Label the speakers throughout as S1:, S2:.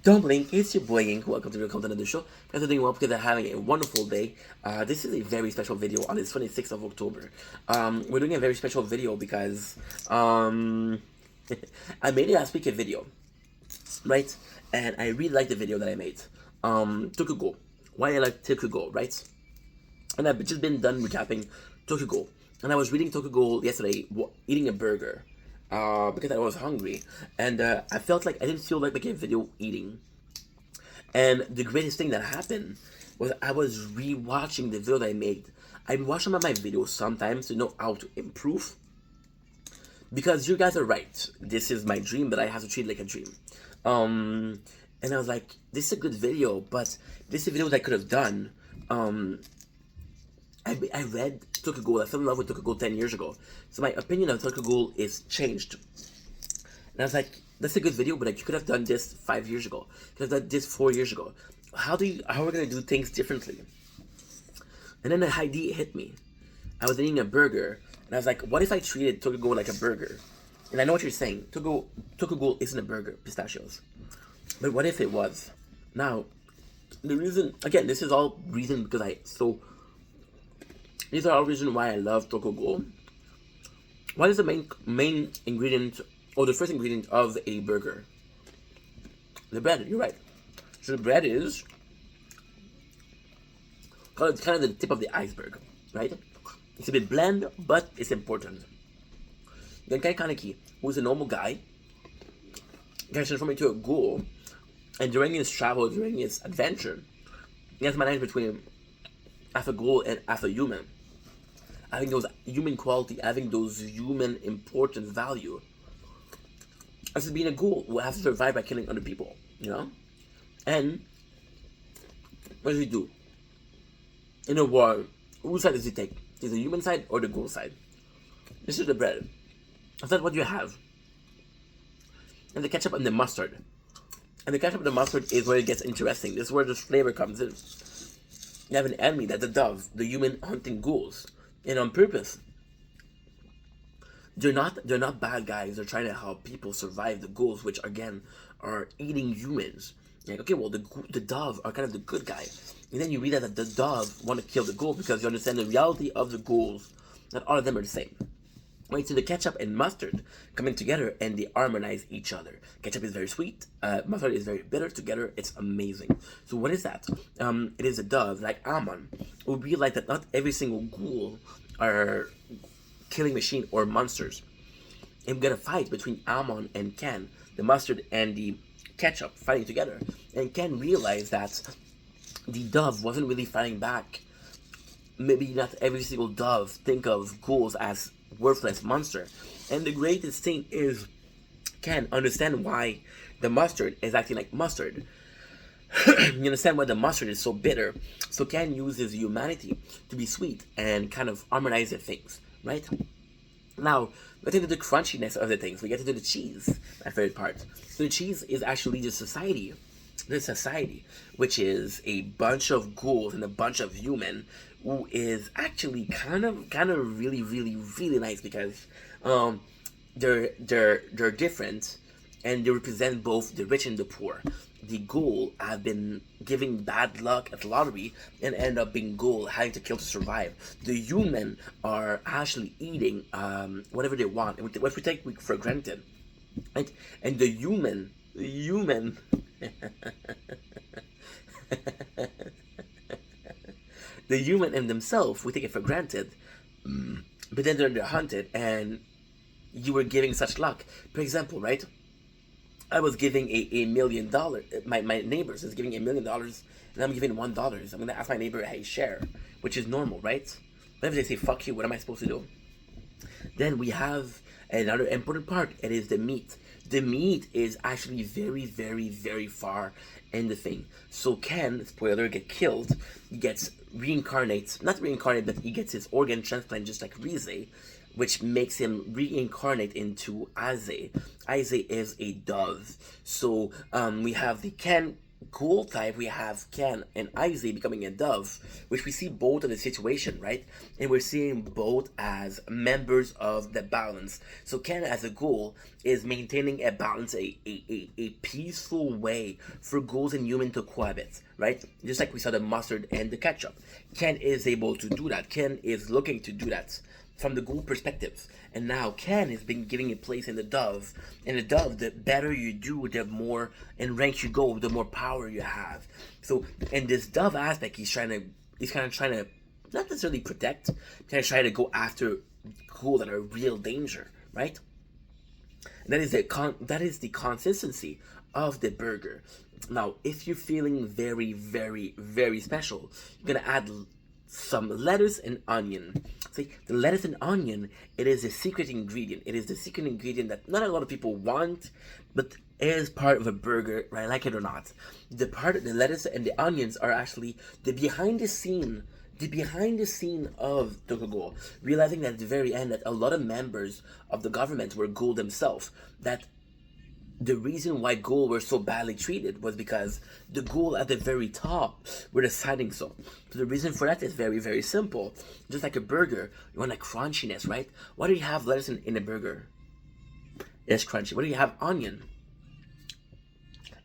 S1: Don't blink, it's your boy Ink. Welcome to the content of the show. Guys are doing well because they're having a wonderful day. This is a very special video on this 26th of October. We're doing a very special video because I made a last week a video, right? And I really like the video that I made. Tokyo Ghoul. Why I like Tokyo Ghoul, right? And I've just been done recapping Tokyo Ghoul. And I was reading Tokyo Ghoul yesterday, eating a burger. Because I was hungry, and I felt like I didn't feel like making a video eating. And the greatest thing that happened was I was rewatching the video that I made. I watch some of my videos sometimes to know how to improve. Because you guys are right. This is my dream, but I have to treat it like a dream. And I was like, this is a good video, but this is a video that I could have done. I read Tokyo Ghoul. I fell in love with Tokyo Ghoul 10 years ago. So my opinion of Tokyo Ghoul is changed. And I was like, that's a good video, but like, you could have done this 5 years ago. You could have done this 4 years ago. How are we going to do things differently? And then the idea hit me. I was eating a burger, and I was like, what if I treated Tokyo Ghoul like a burger? And I know what you're saying. Tokyo Ghoul isn't a burger, pistachios. But what if it was? Now, the reason, again, this is all reason because these are all reasons why I love Tokyo Ghoul. What is the main ingredient, or the first ingredient of a burger? The bread, you're right. So the bread is kind of the tip of the iceberg, right? It's a bit bland, but it's important. Genkai Kaneki, who's a normal guy, gets transformed into a ghoul, and during his travel, during his adventure, he has managed between half a ghoul and half a human. Having those human quality, having those human important value. As being a ghoul who has to survive by killing other people, you know? And what does he do? In a war, whose side does he take? Is it the human side or the ghoul side? This is the bread. That's what you have. And the ketchup and the mustard. And the ketchup and the mustard is where it gets interesting. This is where the flavor comes in. You have an enemy, that's the dove, the human hunting ghouls. And on purpose. They're not bad guys. They're trying to help people survive the ghouls, which again are eating humans. Like, okay, well, the dove are kind of the good guy, and then you read that the dove want to kill the ghoul because you understand the reality of the ghouls. Not all of them are the same. Right, so the ketchup and mustard coming together and they harmonize each other. Ketchup is very sweet, mustard is very bitter. Together, it's amazing. So what is that? It is a dove, like Amon, who realize that not every single ghoul are killing machine or monsters. And we got a fight between Amon and Ken, the mustard and the ketchup fighting together. And Ken realized that the dove wasn't really fighting back. Maybe not every single dove think of ghouls as worthless monster. And the greatest thing is Ken understand why the mustard is acting like mustard. You understand why the mustard is so bitter. So Ken uses humanity to be sweet and kind of harmonize the things, right? Now, let's get into the crunchiness of the things. We get into the cheese, my favorite part. So the cheese is actually the society, which is a bunch of ghouls and a bunch of human, who is actually kind of really, really, really nice because they're different, and they represent both the rich and the poor. The ghoul have been giving bad luck at the lottery and end up being ghoul, having to kill to survive. The human are actually eating whatever they want, and what we take for granted, right? And the human, the human and themselves, we take it for granted, but then they're hunted, and you were giving such luck. For example, right? I was giving $1 million. My neighbors is giving $1 million, and I'm giving $1. I'm gonna ask my neighbor, hey, share, which is normal, right? But if they say fuck you, what am I supposed to do? Then we have another important part. It is the meat. The meat is actually very, very, very far in the thing. So Ken, spoiler, get killed. He gets reincarnates, not reincarnate, but he gets his organ transplant just like Rize, which makes him reincarnate into Aze. Aze is a dove. So we have the Ken Ghoul type, we have Ken and Izzy becoming a dove, which we see both in the situation, right? And we're seeing both as members of the balance. So Ken as a ghoul is maintaining a balance, a peaceful way for ghouls and humans to cohabit, right? Just like we saw the mustard and the ketchup. Ken is able to do that. Ken is looking to do that from the ghoul perspective. And now Ken has been giving a place in the dove. And the dove, the better you do, the more in rank you go, the more power you have. So in this dove aspect, he's kind of trying to not necessarily protect, kind of trying to go after ghouls that are real danger, right? And that is the consistency of the burger. Now, if you're feeling very, very, very special, you're gonna add some lettuce and onion. See, the lettuce and onion, it is a secret ingredient. It is the secret ingredient that not a lot of people want, but is part of a burger, right? Like it or not. The lettuce and the onions are actually the behind the scene of Tokyo Ghoul, realizing that at the very end that a lot of members of the government were ghoul themselves, that the reason why ghoul were so badly treated was because the ghoul at the very top were deciding so. So the reason for that is very, very simple. Just like a burger, you want a crunchiness, right? Why do you have lettuce in a burger? It's crunchy. Why do you have onion?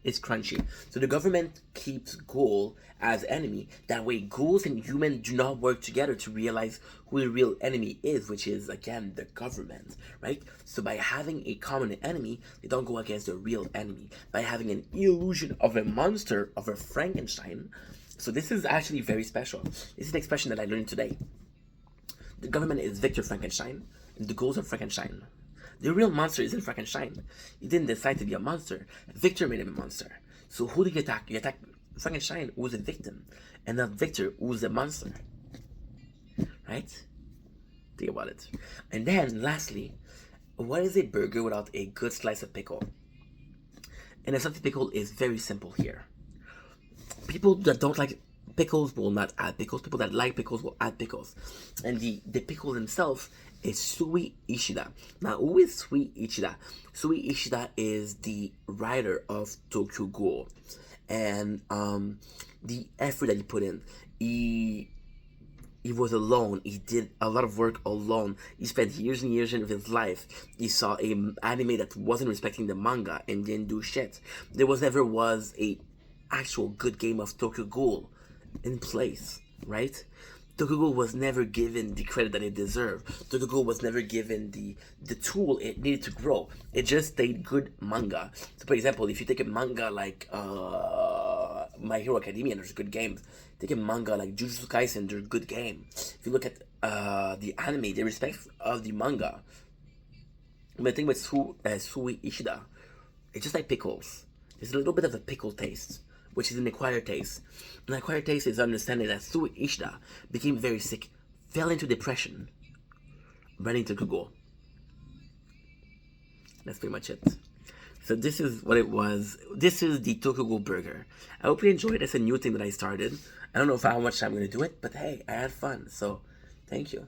S1: It's crunchy. So the government keeps ghoul as enemy. That way ghouls and humans do not work together to realize who the real enemy is, which is again the government, right? So by having a common enemy, they don't go against the real enemy. By having an illusion of a monster, of a Frankenstein. So this is actually very special. This is an expression that I learned today. The government is Victor Frankenstein, and the ghouls are Frankenstein. The real monster isn't Frankenstein. He didn't decide to be a monster. Victor made him a monster. So who did you attack? You attack Frankenstein, who was a victim, and not Victor, who was a monster. Right? Think about it. And then, lastly, what is a burger without a good slice of pickle? And a slice of pickle is very simple here. People that don't like pickles will not add pickles. People that like pickles will add pickles. And the pickle himself is Sui Ishida. Now, who is Sui Ishida? Sui Ishida is the writer of Tokyo Ghoul. And the effort that he put in, he was alone. He did a lot of work alone. He spent years and years of his life. He saw an anime that wasn't respecting the manga and didn't do shit. There never was a actual good game of Tokyo Ghoul in place, right? Tokyo Ghoul was never given the credit that it deserved. Tokyo Ghoul was never given the tool it needed to grow. It just stayed good manga. So, for example, if you take a manga like My Hero Academia, there's good games. Take a manga like Jujutsu Kaisen, there's good game. If you look at the anime, the respect of the manga. But the thing with Sui Ishida, it's just like pickles. There's a little bit of a pickle taste, which is an acquired taste. An acquired taste is understanding that Sui Ishida became very sick, fell into depression, running to Google. That's pretty much it. So this is what it was. This is the Tokyo Ghoul burger. I hope you enjoyed. It's a new thing that I started. I don't know how much I'm going to do it, but hey, I had fun. So, thank you.